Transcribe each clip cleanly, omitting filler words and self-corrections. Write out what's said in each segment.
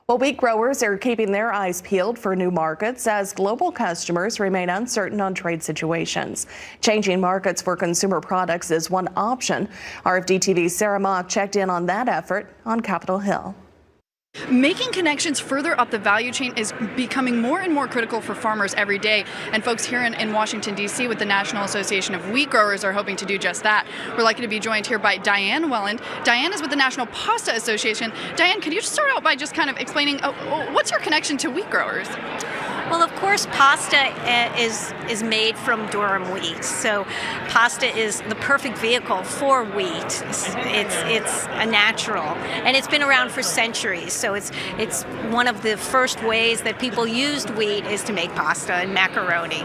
Well, wheat growers are keeping their eyes peeled for new markets as global customers remain uncertain on trade situations. Changing markets for consumer products is one option. RFD-TV's Sarah Mock checked in on that effort on Capitol Hill. Making connections further up the value chain is becoming more and more critical for farmers every day, and folks here in Washington, D.C. with the National Association of Wheat Growers are hoping to do just that. We're lucky to be joined here by Diane Welland. Diane is with the National Pasta Association. Diane, could you just start out by just kind of explaining what's your connection to wheat growers? Well, of course, pasta is made from durum wheat, so pasta is the perfect vehicle for wheat. It's a natural, and it's been around for centuries. So it's one of the first ways that people used wheat is to make pasta and macaroni.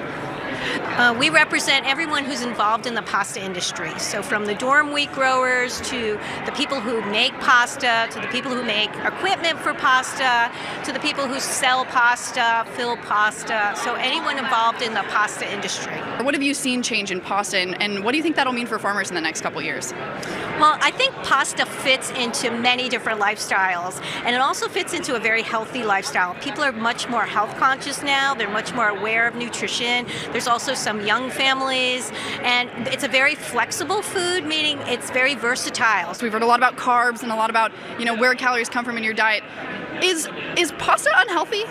We represent everyone who's involved in the pasta industry. So from the durum wheat growers to the people who make pasta, to the people who make equipment for pasta, to the people who sell pasta, fill pasta. So anyone involved in the pasta industry. What have you seen change in pasta, and what do you think that'll mean for farmers in the next couple years? Well, I think pasta fits into many different lifestyles, and it also fits into a very healthy lifestyle. People are much more health conscious now. They're much more aware of nutrition. There's also some young families, and it's a very flexible food, meaning it's very versatile. So we've heard a lot about carbs and a lot about, where calories come from in your diet. Is pasta unhealthy?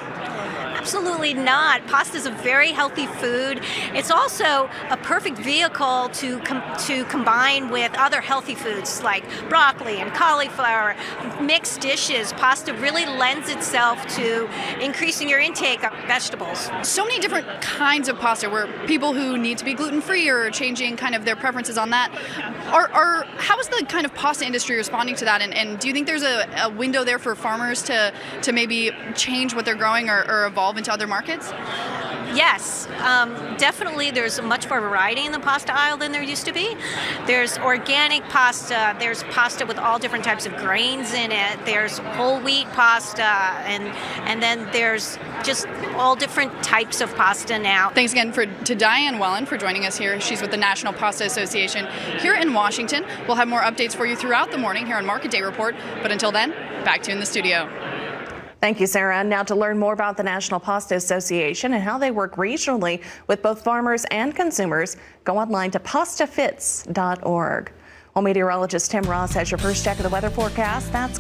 Absolutely not. Pasta is a very healthy food. It's also a perfect vehicle to combine with other healthy foods like broccoli and cauliflower, mixed dishes. Pasta really lends itself to increasing your intake of vegetables. So many different kinds of pasta where people who need to be gluten-free are changing kind of their preferences on that. How is the kind of pasta industry responding to that? And do you think there's a window there for farmers to maybe change what they're growing or evolve into other markets? Yes, definitely there's much more variety in the pasta aisle than there used to be. There's organic pasta, there's pasta with all different types of grains in it, there's whole wheat pasta, and then there's just all different types of pasta now. Thanks again to Diane Welland for joining us here. She's with the National Pasta Association here in Washington. We'll have more updates for you throughout the morning here on Market Day Report, but until then, back to you in the studio. Thank you, Sarah. Now to learn more about the National Pasta Association and how they work regionally with both farmers and consumers, go online to pastafits.org. Well, meteorologist Tim Ross has your first check of the weather forecast. That's